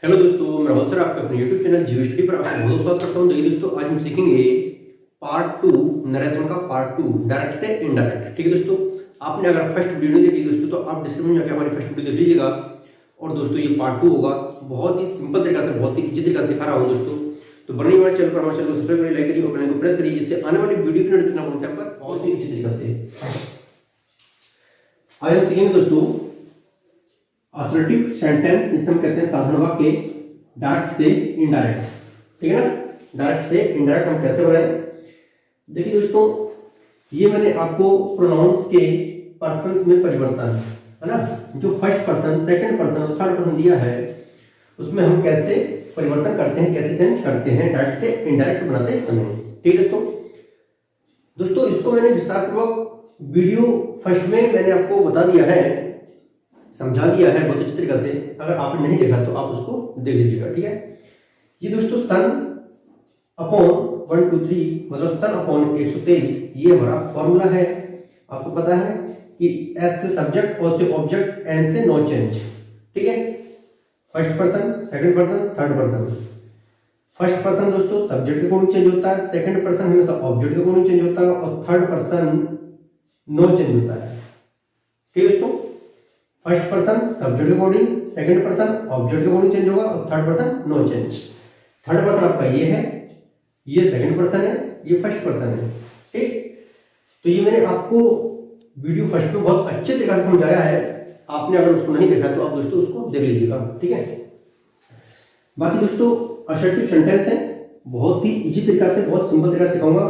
Hello दोस्तों, मैं अवसर आपका अपने YouTube चैनल जीएसटी पर आपका बहुत स्वागत करता हूं। देखिए दोस्तों, आज हम सीखेंगे पार्ट 2 नरेशन का पार्ट 2 डायरेक्ट से इनडायरेक्ट। ठीक है दोस्तों, आपने अगर फर्स्ट वीडियो देखी दोस्तों तो आप डिस्क्रिप्शन में जाकर हमारी फर्स्ट वीडियो देख लीजिएगा। और दोस्तों ये पार्ट 2 होगा, बहुत ही सिंपल तरीका से, बहुत ही इजी तरीका से सिखा रहा हूँ दोस्तों। तो बने हमारे चैनल पर, हमारे चैनल को सब्सक्राइब करिए, लाइक करिए और बेल को प्रेस करिए, जिससे आने वाली वीडियो की नोटिफिकेशन आपको टाइम पर बहुत ही इजी तरीका से। आज हम सीखेंगे दोस्तों असर्टिव सेंटेंस, जिसे हम कहते हैं साधारण वाक्य, डायरेक्ट से इनडायरेक्ट। ठीक है ना, डायरेक्ट से इनडायरेक्ट हम कैसे बनाएं। देखिए दोस्तों, ये मैंने आपको प्रोनाउंस के पर्सन्स में परिवर्तन है ना, जो फर्स्ट पर्सन, सेकंड पर्सन और थर्ड पर्सन दिया है, उसमें हम कैसे परिवर्तन करते हैं, कैसे चेंज करते हैं डायरेक्ट से इनडायरेक्ट बनाते समय। ठीक है दोस्तों, इसको मैंने विस्तारपूर्वक वीडियो फर्स्ट में मैंने आपको बता दिया है, समझा दिया है बहुत अच्छी तरीके से। अगर आपने नहीं देखा तो आप उसको देख लीजिएगा। ठीक है, ये दोस्तों सन अपॉन 1 2 3 मतलब सन अपॉन 123, ये हमारा फॉर्मूला है। आपको पता है कि एस से सब्जेक्ट, ओ से ऑब्जेक्ट, एन से नो चेंज। ठीक है, first person, second person, third person. First person दोस्तों सब्जेक्ट के अकॉर्डिंग चेंज होता है, सेकंड पर्सन हमेशा ऑब्जेक्ट के अकॉर्डिंग चेंज होता है और थर्ड पर्सन नो चेंज होता है। ठीक है दोस्तों, फर्स्ट पर्सन सब्जेक्ट के अकॉर्डिंग, सेकंड पर्सन ऑब्जेक्ट के अकॉर्डिंग चेंज होगा और third person no change. Third person आपका ये है, ये सेकंड पर्सन है, ये फर्स्ट पर्सन है। ठीक, तो ये मैंने आपको वीडियो फर्स्ट में बहुत अच्छे तरीके से समझाया है। आपने अगर उसको नहीं देखा तो आप दोस्तों उसको देख लीजिएगा। ठीक है, बाकी दोस्तों असर्टिव सेंटेंस है, बहुत ही इजी तरीका से, बहुत सिंपल तरीका से सिखाऊंगा।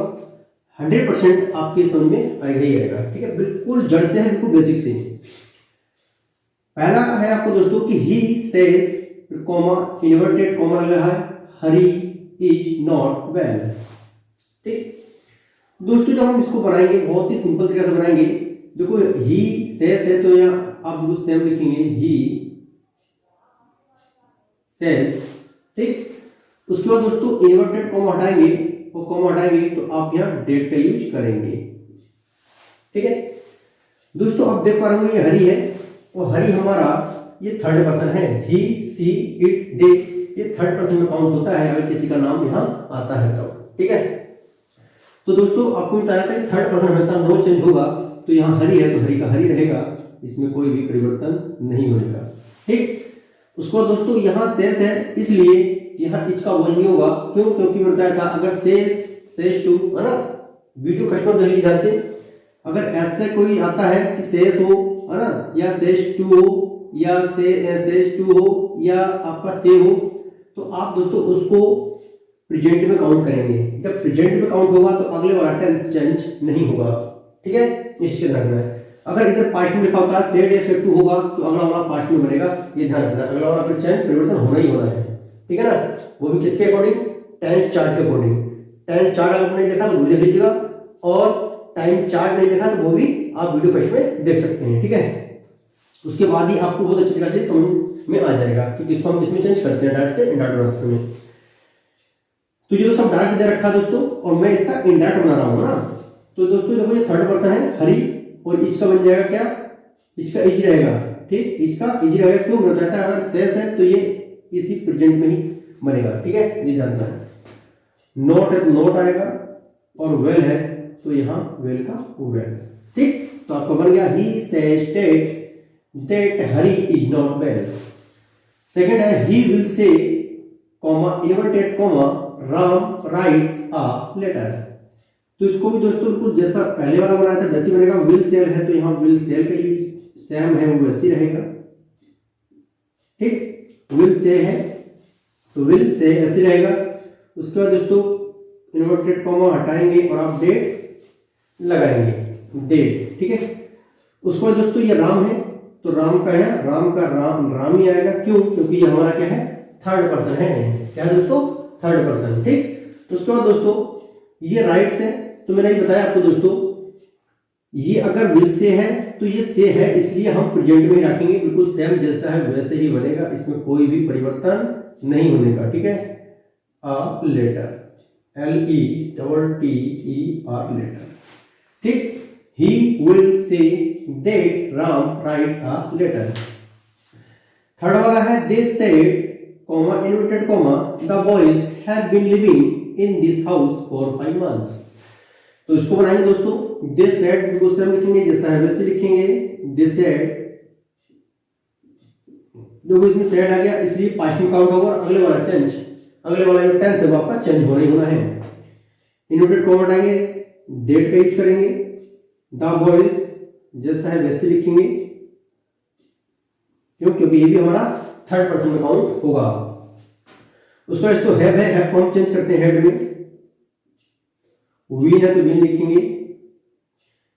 100% आपके समझ में आएगा ही आएगा। ठीक है, बिल्कुल जड़ से है, बिल्कुल बेसिक से। पहला है आपको दोस्तों कि he says comma inverted comma लगा है, हरी इज नॉट वेल। ठीक दोस्तों, जब हम इसको बनाएंगे बहुत ही सिंपल तरीके से बनाएंगे। देखो ही सेज है तो यहाँ आप बिल्कुल सेम लिखेंगे, ही सेज। ठीक, उसके बाद दोस्तों इन्वर्टेड कॉमा हटाएंगे, और कॉमा हटाएंगे तो आप यहाँ डेट का यूज करेंगे। ठीक है दोस्तों, आप देख पा रहे हो ये हरी है और हरी हमारा ये थर्ड पर्सन है। ही सी इट दे, ये थर्ड पर्सन में काउंट होता है अगर किसी का नाम यहाँ आता है तो। ठीक है, तो दोस्तों आपको बताया था कि थर्ड पर्सन हमेशा नो चेंज होगा, तो यहाँ हरी है तो हरी का हरी रहेगा, इसमें कोई भी परिवर्तन नहीं होगा। ठीक, उसको दोस्तों यहाँ शेष है, इसलिए यहाँ इसका वजन नहीं होगा। क्यों? क्योंकि मैं बताया था अगर शेष टू है ना, वीडियो फर्स्ट में देख लीजिए ध्यान से। अगर ऐसे कोई आता है कि शेष हो है ना, या शेष टू हो, या शेष टू हो, या आपका से हो, तो आप दोस्तों उसको प्रेजेंट में काउंट करेंगे। जब प्रेजेंट में काउंट होगा तो अगले वाला टेंस चेंज नहीं होगा। ठीक है, निश्चित रखना है। अगर इधर पास्ट में लिखा होता है सेड या सेड टू होगा तो अगला वाला पास्ट में बनेगा, ये ध्यान रखना। अगला वाला फिर चेंज परिवर्तन होना ही होना है। ठीक है ना, वो भी किसके अकॉर्डिंग? टेंस चार्ट के अकॉर्डिंग। टेंस चार्ट अगर आपने देखा तो वो देख लीजिएगा, और टाइम चार्ट नहीं देखा तो वो भी आप वीडियो फर्स्ट में देख सकते हैं। ठीक है, उसके बाद ही आपको बहुत अच्छी तरह से समझ में आ जाएगा कि किसको हम इसमें चेंज करते हैं डायरेक्ट से इनडायरेक्ट में। तो ये तो सब डायरेक्ट दे रखा है दोस्तों, और मैं इसका इनडायरेक्ट बना रहा हूँ ना। तो दोस्तों देखो ये थर्ड पर्सन है हरी, और इच का बन जाएगा क्या? इच का इज रहेगा। ठीक, इच का इज रहेगा। क्यों बताया था? अगर शेष है तो ये इसी प्रेजेंट में ही बनेगा। ठीक है, ये जानना है। नॉट है तो नॉट आएगा, और वेल है तो यहाँ वेल का वेल। ठीक, तो आपका बन गया he says that Hari is not well. Second है he will say comma inverted comma Ram writes a letter. तो इसको भी दोस्तों बिल्कुल जैसा पहले वाला बनाया था वैसे बनेगा। विल सेल है तो यहाँ विल सेल का यूज सेम है, वो वैसे रहेगा। ठीक, विल से है तो विल से ऐसे रहेगा। उसके बाद दोस्तों इन्वर्टेड कॉमा हटाएंगे और आप डेट लगाएंगे, डेट। ठीक है, उसके बाद दोस्तों ये राम है तो राम का है, राम का राम ही आएगा। क्यों? क्योंकि ये हमारा क्या है? थर्ड पर्सन है। क्या है दोस्तों? Third person. ठीक, उसके बाद दोस्तों ये राइट्स है, तो मैंने ये बताया आपको दोस्तों, ये अगर विल से है तो ये से है, इसलिए हम प्रेजेंट में ही रखेंगे। बिल्कुल सेम जैसा है वैसे ही बनेगा, इसमें कोई भी परिवर्तन नहीं होने का। ठीक है, अ लेटर, LETTER लेटर। ठीक, he will say that Ram writes a letter। Third वाला है they said, comma inverted comma the boys have been living in this house for 5 months। तो इसको बनाएंगे दोस्तों, दे सेड बिल्कुल सेम लिखेंगे जैसा है वैसे लिखेंगे, दे सेड। देखो इसमें सेड आ गया इसलिए पास्ट में काउंट होगा और अगले वाला चेंज, अगले वाला जो टेंस है वो आपका चेंज होना ही होना है। इन्वर्टेड कॉमा हटाएंगे, डेट का यूज करेंगे, द बॉयज जैसा है वैसे लिखेंगे, क्यों? क्योंकि ये भी हमारा थर्ड पर्सन में काउंट होगा। उसका इसको हैव है, हैव को हम चेंज करते हैं हेड में, विन है तो विन लिखेंगे,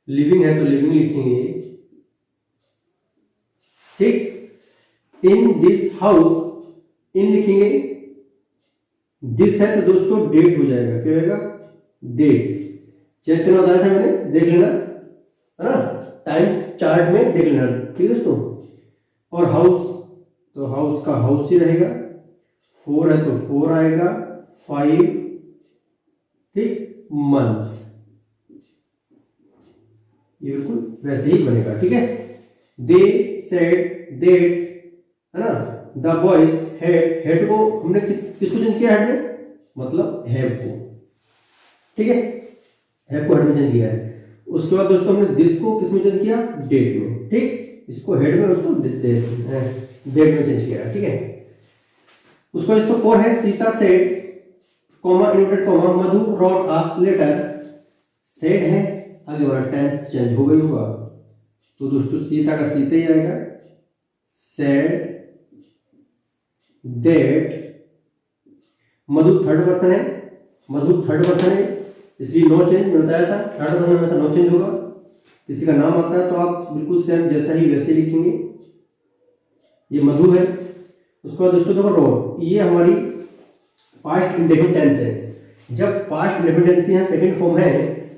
लिविंग है तो लिविंग लिखेंगे, ठीक। इन दिस हाउस इन लिखेंगे, दिस है तो दोस्तों डेट हो जाएगा, क्या होगा? डेट। चेंज करना बताया था मैंने, देख लेना है ना, टाइम चार्ट में देख लेना, ठीक है दोस्तों। और हाउस तो हाउस का हाउस ही रहेगा, 4 है तो 4 आएगा, 5, ठीक, मंथ्स, ये बिल्कुल वैसे ही बनेगा, ठीक है। दे सेड डेट, है ना, द बॉयज हैड, हैड को हमने किसको चेंज किया? हेड में, मतलब हैव को, ठीक है, हैव को हेड में चेंज किया है। उसके बाद दोस्तों हमने दिस को किस में चेंज किया? डेट में, ठीक। इसको हेड में, उसको डेट में चेंज किया, ठीक है। उसको इसको 4 है, Sita said comma inverted comma Madhu wrote a letter, said है, आगे वाला टेंस चेंज हो गई होगा, तो दोस्तों सीता का सीता ही आएगा, said that. Madhu third person है, मधु थर्ड पर्सन है इसलिए नो चेंज, मैं बताया था थर्ड पर्सन हमेशा नो चेंज होगा। किसी का नाम आता है तो आप बिल्कुल सेम जैसा ही वैसे लिखेंगे, ये मधु है। उसके बाद दोस्तों देखो रोड, ये हमारी पास्ट इंडेफिनिट टेंस है। जब पास्ट इंडेफिनिट टेंस की यहाँ सेकंड फॉर्म है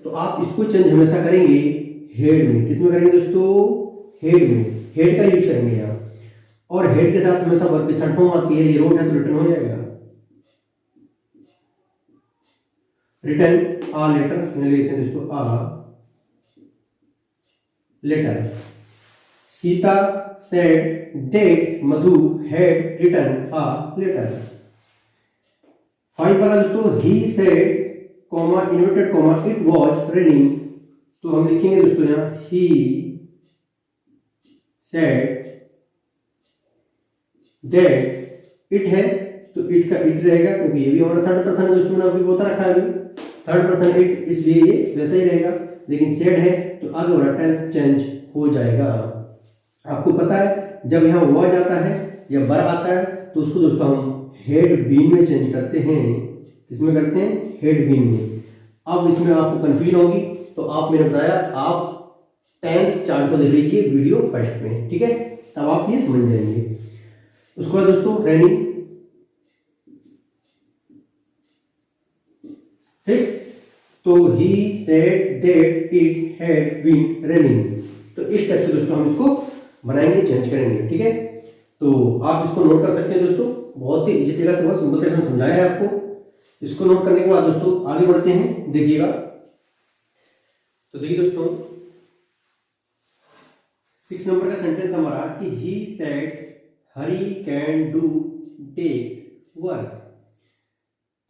तो आप इसको चेंज हमेशा करेंगे हेड में। किसमें करेंगे दोस्तों? हेड में, हेड का यूज करेंगे यहाँ। और हेड के साथ हमेशा वर्ब की थर्ड फॉर्म आती है, ये रोड है तो रिटर्न हो जाएगा, रिटर्न आ लेटर, लेते हैं दोस्तों a letter. Sita said that Madhu had written a letter. 5 वाला दोस्तों he said comma inverted comma it was raining, तो हम लिखेंगे दोस्तों यहाँ ही सेड दैट, इट है तो इट का इट रहेगा क्योंकि ये भी हमारा थर्ड पर्सन है दोस्तों, मैंने अभी बता रखा है, अभी थर्ड पर्सन इट, इसलिए ये वैसा ही रहेगा। लेकिन सेड है तो आगे वाला टेंस चेंज हो जाएगा। आपको पता है जब यहाँ वॉज आता है या वर आता है तो उसको दोस्तों हम हेड बीन में चेंज करते हैं। किसमें करते हैं? हेड बीन में। अब इसमें आपको कंफ्यूजन होगी तो आप, मैंने बताया, आप टेंस चार्ट को देख लीजिए वीडियो फर्स्ट में, ठीक है, तब आप ये समझ जाएंगे। उसके बाद दोस्तों रेनिंग, ठीक, तो he said that it had been raining. तो इस टाइप से दोस्तों हम इसको बनाएंगे, चेंज करेंगे, ठीक है। तो आप इसको नोट कर सकते हैं दोस्तों, बहुत ही इजी तरीके से, बहुत सिंपल तरीके से समझाया है आपको। इसको नोट करने के बाद दोस्तों आगे बढ़ते हैं, देखिएगा। तो देखिए दोस्तों 6 नंबर का सेंटेंस हमारा कि he said Hari can do take work.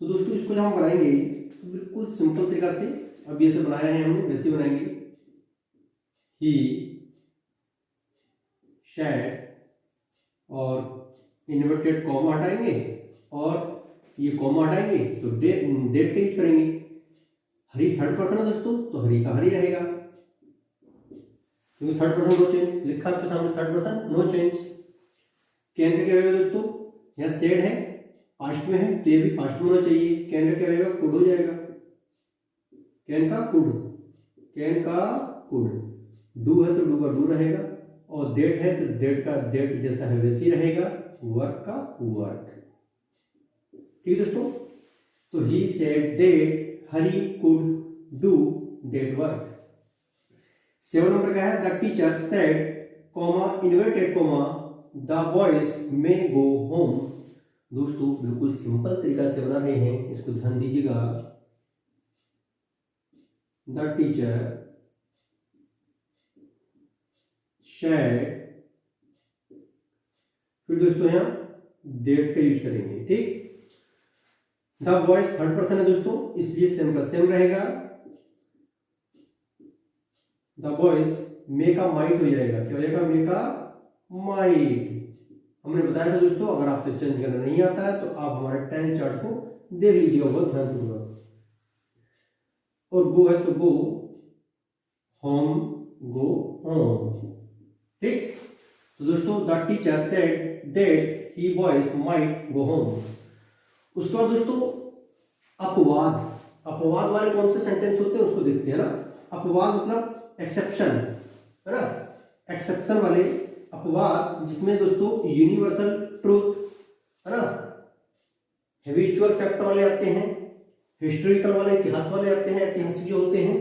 तो दोस्तों इसको जब हम बनाएंगे तो बिल्कुल सिंपल तरीका से, अब ये से बनाया है हमने वैसे बनाएंगे। ही शेड और इन्वर्टेड कॉमा हटाएंगे और ये कॉमा हटाएंगे तो डेट का यूज करेंगे। हरी थर्ड पर्सन है दोस्तों तो हरी का हरी रहेगा क्योंकि थर्ड पर्सन नो चेंज लिखा आपके सामने, third person no change. Can का क्या होगा दोस्तों? यहाँ सेड है, पास्ट में है तो ये भी पास्ट में होना चाहिए। कैन का क्या होगा? कुड हो जाएगा। कैन का कुड, कैन का कुड। डू है तो डू का डू रहेगा और डेट है तो डेट का डेट जैसा है वैसे ही रहेगा। वर्क का वर्क, ठीक है दोस्तों। तो he said that Hari could do that work. 7 number का है the teacher said comma inverted comma the boys may go home. दोस्तों बिल्कुल सिंपल तरीका से बना रहे हैं, इसको ध्यान दीजिएगा। द टीचर शेड, फिर दोस्तों यहाँ डेट का यूज करेंगे। ठीक, द वॉइस थर्ड पर्सन है दोस्तों, इसलिए सेम का सेम रहेगा। द वॉइस मे का माइट हो जाएगा, क्या हो जाएगा, मे का माइट। हमने बताया था दोस्तों, अगर आपसे चेंज करना नहीं आता है तो आप हमारे टेंस चार्ट को देख लीजिएगा बहुत ध्यानपूर्वक। और गो है तो गो, होम, गो होम। ठीक, तो दोस्तों the teacher said that he boys might go home. उसके बाद दोस्तों अपवाद, अपवाद वाले कौन से सेंटेंस होते हैं उसको देखते हैं ना। अपवाद मतलब एक्सेप्शन, है ना, एक्सेप्शन वाले अपवाद जिसमें दोस्तों यूनिवर्सल ट्रूथ, है ना, हैबिचुअल फैक्ट वाले आते हैं, हिस्टोरिकल वाले इतिहास वाले आते हैं, ऐतिहासिक जो होते हैं।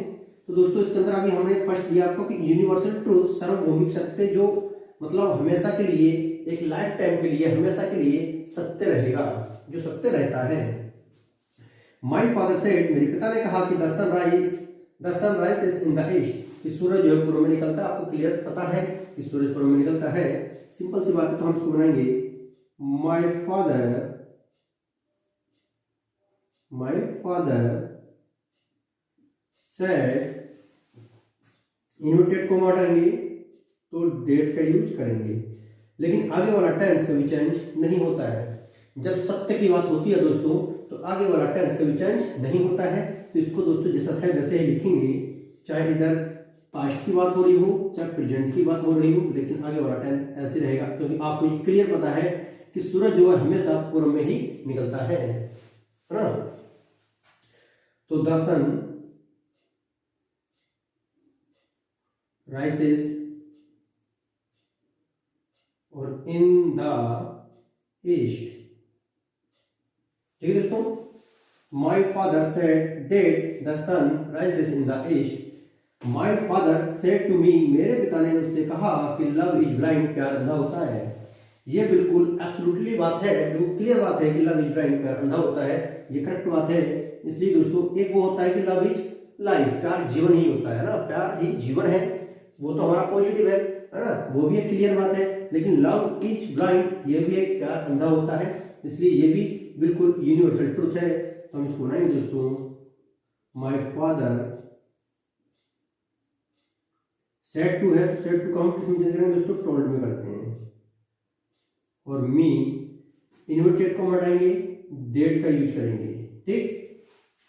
तो दोस्तों इसके अंदर अभी हमने फर्स्ट दिया आपको कि यूनिवर्सल ट्रूथ, सार्वभौमिक सत्य, जो मतलब हमेशा के लिए, एक लाइफ टाइम के लिए, हमेशा के लिए सत्य रहेगा, जो सत्य रहता है। माई फादर सेड, मेरे पिता ने कहा कि the sunrise is in the east, कि सूरज जो है पूर्व में निकलता है। आपको क्लियर पता है कि सूरज पूर्व में निकलता है, सिंपल सी बात है। तो हम इसको बनाएंगे माई फादर सेड, इन्वर्टेड कॉमा हटाएंगे तो डेट का यूज करेंगे, लेकिन आगे वाला टेंस कभी चेंज नहीं होता है। जब सत्य की बात होती है दोस्तों तो आगे वाला टेंस कभी चेंज नहीं होता है। तो इसको दोस्तों जैसा है वैसे ही लिखेंगे, चाहे इधर पास्ट की बात हो रही हो चाहे प्रेजेंट की बात हो रही हो, लेकिन आगे वाला टेंस ऐसे रहेगा, क्योंकि आपको क्लियर पता है कि सूरज जो है हमेशा पूर्व में ही निकलता है ना। तो द सन राइजेस और इन द ईस्ट। ठीक है दोस्तों, my father said that the sun rises in the east. My father said to me, मेरे पिता ने मुझसे कहा कि लव इज ब्लाइंड, प्यार अंधा होता है। ये बिल्कुल एब्सोल्युटली बात है, बिल्कुल क्लियर बात है कि लव इज ब्लाइंड, प्यार अंधा होता है, ये करेक्ट बात है। इसलिए दोस्तों एक वो होता है कि लव इज लाइफ, प्यार जीवन ही होता है ना, प्यार ही जीवन है, वो तो हमारा पॉजिटिव है ना, वो भी एक क्लियर बात है। लेकिन लव इज ब्लाइंड, ये भी एक प्यार अंधा होता है, इसलिए ये भी बिल्कुल यूनिवर्सल ट्रूथ है। तो हम इसको बनाएंगे दोस्तों, माई फादर सेड टू है, तो सेड टू का हम किस में चेंज करेंगे दोस्तों, टोल्ड में करते हैं। और मी इन्वर्टेड को हटाएंगे, डेट का यूज करेंगे। ठीक,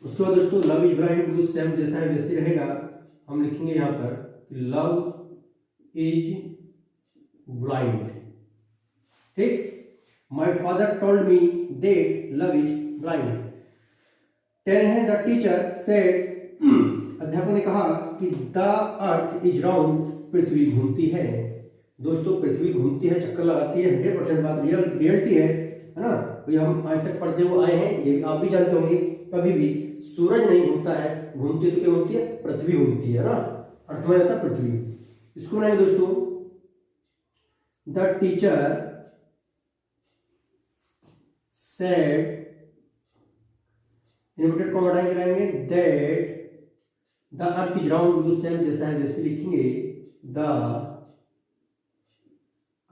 उसके बाद दोस्तों love is blind, do same जैसा है वैसे रहेगा। हम लिखेंगे यहाँ पर लव इज ब्लाइंड। ठीक, my father told me that love is blind. 10 है द टीचर सेड, अध्यापक ने कहा कि द अर्थ इज राउंड, पृथ्वी घूमती है। दोस्तों पृथ्वी घूमती है, चक्कर लगाती है, 100% बात रियलिटी है ना। तो हम आज तक पढ़ते हुए आए हैं, ये आप भी जानते होंगे, कभी भी सूरज नहीं घूमता है, घूमती तो क्या घूमती है, पृथ्वी घूमती है ना, अर्थ में आता पृथ्वी। इसको बनाएंगे दोस्तों, the teacher said, inverted comma हटाएंगे, रहेंगे that the earth is round, do same जैसा है वैसे लिखेंगे, the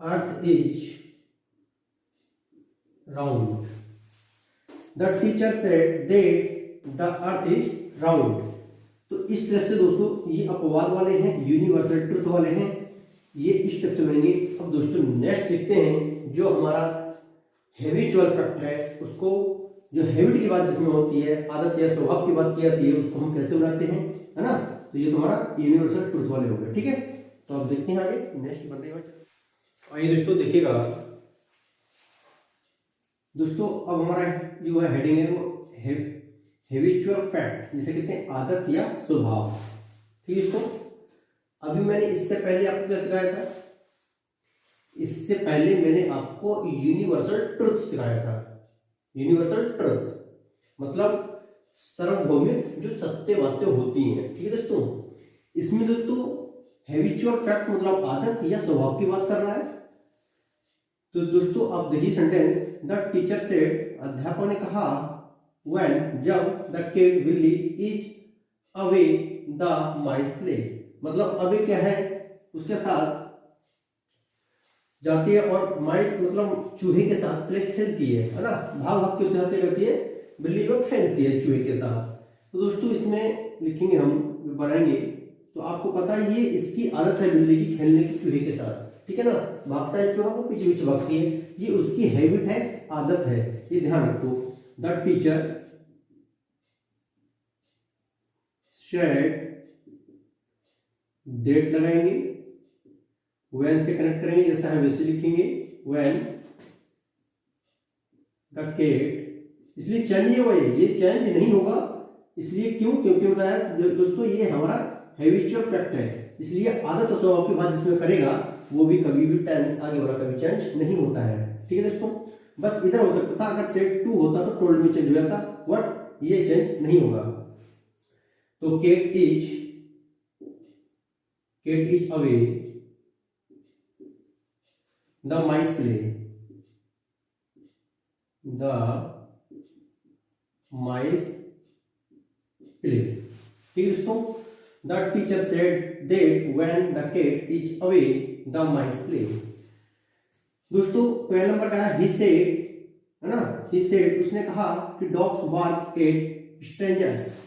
earth is round. The teacher said that the earth is round. तो इस तरह से दोस्तों ये अपवाद वाले हैं, यूनिवर्सल ट्रुथ वाले हैं, ये इस टाइप से बनेंगे। अब दोस्तों नेक्स्ट सीखते हैं जो हमारा हैबिचुअल फैक्ट है, उसको जो हैबिट की बात जिसमें होती है, आदत या स्वभाव की बात की जाती है, उसको हम कैसे बनाते हैं, है ना। तो ये तुम्हारा यूनिवर्सल ट्रुथ वाले हो गए। ठीक है, तो अब देखते हैं आगे नेक्स्ट बनने में। आइए दोस्तों देखिएगा दोस्तों, अब हमारा जो है हेडिंग है वो हैबिचुअल फैक्ट, जिसे कहते हैं आदत या स्वभाव। ठीक है दोस्तों, अभी मैंने इससे पहले आपको क्या सिखाया था, इससे पहले मैंने आपको यूनिवर्सल ट्रुथ सिखाया था। यूनिवर्सल ट्रुथ मतलब सार्वभौमिक जो सत्य बातें होती हैं। ठीक है दोस्तों, इसमें दोस्तों हैबिचुअल फैक्ट मतलब आदत या स्वभाव की बात कर रहा है। तो दोस्तों आप देखिए सेंटेंस, द टीचर सेड, अध्यापक ने कहा, व्हेन जब द किड बिल्ली is away the mice play, मतलब अवे क्या है, उसके साथ जाती है और माइस मतलब चूहे के साथ प्ले खेलती है ना, भाग भाग के उसके साथ करती है, बिल्ली जो खेलती है चूहे के साथ। तो दोस्तों इसमें लिखेंगे हम, बनाएंगे तो आपको पता है ये इसकी आदत है बिल्ली की खेलने की चूहे के साथ, ठीक है ना, भागता है चूहा को पीछे पीछे भागती है, ये उसकी हैबिट है, आदत है, ये ध्यान रखो। द टीचर सेड डेट लगाएंगे, व्हेन से कनेक्ट करेंगे, जैसा है वैसे लिखेंगे, व्हेन द केट, इसलिए चेंज नहीं हुआ, ये चेंज नहीं होगा, इसलिए क्यों, क्योंकि बताया दोस्तों ये हमारा हैबिचुअल फैक्ट है, इसलिए आदत और स्वभाव की बात जिसमें करेगा वो भी कभी भी टेंस आगे वाला कभी चेंज नहीं होता है, ठीक है दोस्तों। बस इधर हो सकता था, अगर सेड टू होता तो टोल्ड में चेंज हो जाता, बट ये चेंज नहीं होगा। तो cat is away the mice play, the mice play, ठीक है दोस्तों। The teacher said that when the cat is away the mice play. दोस्तों पहला नंबर का है ही सेड, है ना, ही सेड, उसने कहा कि डॉग्स बार्क एट स्ट्रेंजर्स,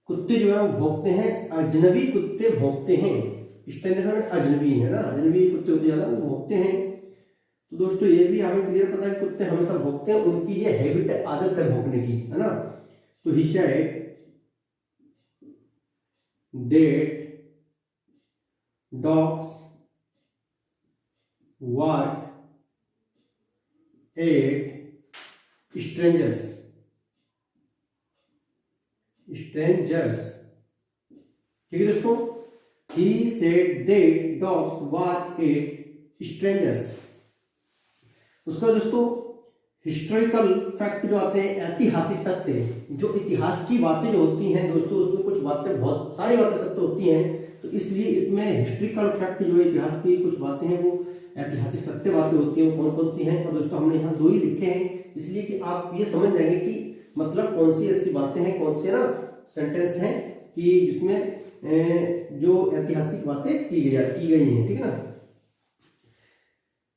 कुत्ते जो है वो भौंकते हैं, अजनबी कुत्ते भौंकते हैं, स्ट्रेंजर्स अजनबी है ना, अजनबी कुत्ते होते ज्यादा वो भौंकते हैं। तो दोस्तों ये भी हमें क्लियर पता है कि कुत्ते हमेशा भौंकते हैं, उनकी ये हैबिट है, आदत है भौंकने की, है ना। तो he said that dogs bark at strangers, ठीक है दोस्तों। he said that dogs bark at strangers। उसका दोस्तों हिस्टोरिकल फैक्ट जो आते हैं, ऐतिहासिक सत्य, जो इतिहास की बातें जो होती हैं दोस्तों, उसमें कुछ बातें, बहुत सारी बातें सत्य होती हैं, तो इसलिए इसमें हिस्टोरिकल फैक्ट जो है, इतिहास की कुछ बातें हैं वो ऐतिहासिक सत्य बातें होती हैं, वो कौन कौन सी हैं, और दोस्तों हमने यहाँ 2 ही लिखे हैं, इसलिए कि आप ये समझ जाएंगे कि मतलब कौन सी ऐसी बातें हैं, कौन से ना सेंटेंस हैं कि जिसमें जो ऐतिहासिक बातें की गई हैं, ठीक है ना।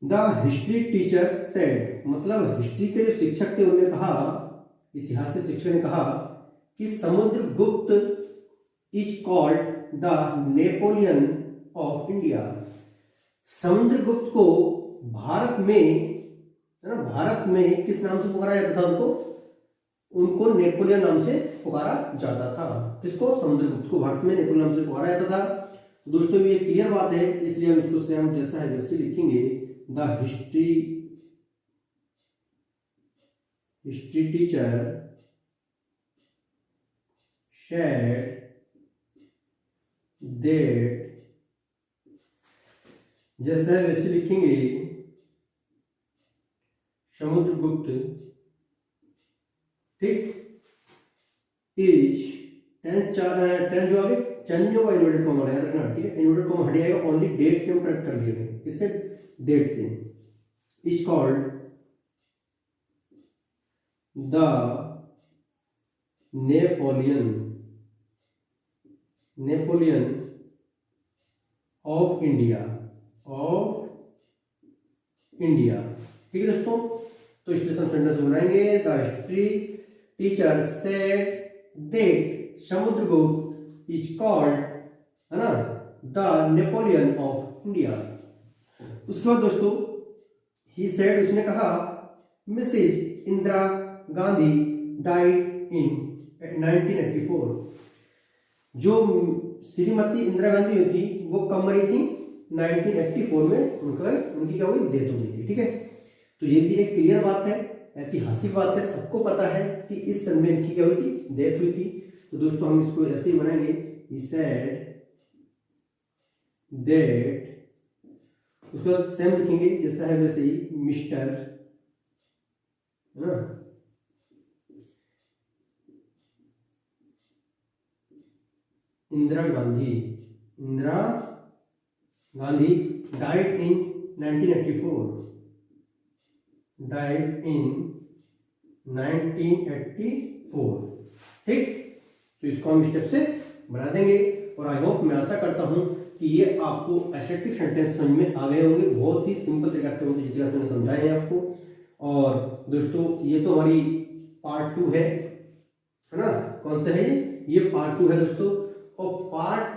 द हिस्ट्री टीचर सेड, मतलब हिस्ट्री के जो शिक्षक थे उन्होंने कहा, इतिहास के शिक्षक ने कहा कि Samudragupta is called the Napoleon of India. Samudragupta को भारत में, है ना, भारत में किस नाम से पुकारा जाता था उनको नेपोलियन नाम से पुकारा जाता था। किसको? समुद्रगुप्त को भारत में नेपोलियन नाम से पुकारा जाता था। तो दोस्तों ये क्लियर बात है, इसलिए हम इसको सेम जैसा है वैसे लिखेंगे। The history teacher shared that, जैसा है वैसे लिखेंगे, समुद्रगुप्त, ठीक, इज टेंस जो आगे चेंज होगा, इन्वर्टेड कॉमा याद रखना, ठीक है, इन्वर्टेड कॉमा हट जाएगा, ओनली डेट से हम करेक्ट कर दिए, किससे? डेट से। Is called the Napoleon of India, ठीक है दोस्तों। तो इसलिए हम सेंटेंस बनाएंगे, the history teacher said that Samudragupta is called, है ना, द नेपोलियन ऑफ इंडिया। उसके बाद दोस्तों ही सेड, उसने कहा, Mrs Indira Gandhi died in 1984। जो श्रीमती इंदिरा गांधी थी वो कब मरी थी? 1984 में उनकी क्या हुई? डेथ हो गई थी, ठीक है। तो ये भी एक क्लियर बात है, ऐतिहासिक बात है, सबको पता है कि इस सन में इनकी क्या हुई थी? डेथ हुई थी। तो दोस्तों हम इसको ऐसे ही बनाएंगे, he said that, उसके बाद सेम लिखेंगे जैसा है वैसे ही, मिस्टर, है ना, इंदिरा गांधी डाइड इन 1984, ठीक। तो इसको हम स्टेप से बना देंगे, और आई होप, मैं आशा करता हूं कि कि ये आपको एसर्टिव सेंटेंस समझ में आ गए होंगे। बहुत ही सिंपल तरीके से जिस तरह से मैंने समझाए हैं आपको। और दोस्तों ये तो हमारी पार्ट 2 है ना। कौन सा है ये पार्ट 2 है दोस्तों। और पार्ट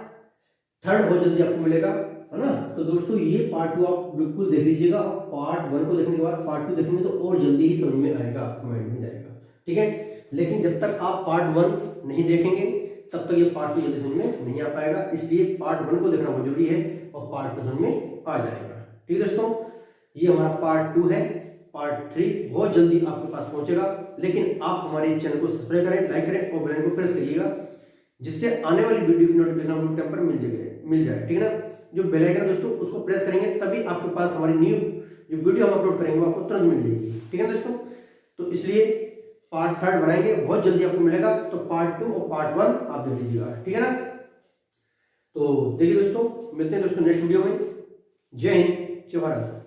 3 बहुत जल्दी आपको मिलेगा, है ना। तो दोस्तों ये पार्ट 2 आप बिल्कुल देख लीजिएगा। और पार्ट 1 को देखने के बाद पार्ट 2 देखेंगे तो और जल्दी ही समझ में आएगा, आपके माइंड में जाएगा, ठीक है। लेकिन जब तक आप पार्ट 1 नहीं देखेंगे तब तक ये पार्ट 2 जल्दी समझ में नहीं आ पाएगा। इसलिए पार्ट 1 को देखना बहुत जरूरी है और पार्ट 2 समझ में आ जाएगा, ठीक है दोस्तों। ये हमारा पार्ट 2 है। पार्ट 3 बहुत जल्दी आपके पास पहुंचेगा। लेकिन आप हमारे चैनल को सब्सक्राइब करें, लाइक करें और बेल आइकन को प्रेस करिएगा, जिससे आने वाली वीडियो की नोटिफिकेशन आपको टाइम पर मिल जाए, ठीक है ना। जो बेल आइकन है दोस्तों उसको प्रेस करेंगे तभी आपके पास हमारी न्यू जो वीडियो हम अपलोड करेंगे वो आपको तुरंत मिल जाएगी, ठीक है दोस्तों। तो इसलिए पार्ट 3 बनाएंगे, बहुत जल्दी आपको मिलेगा। तो पार्ट 2 और पार्ट 1 आप देख लीजिएगा, ठीक है ना। तो देखिए दोस्तों, मिलते हैं दोस्तों नेक्स्ट वीडियो में। जय हिंद, जय भारत।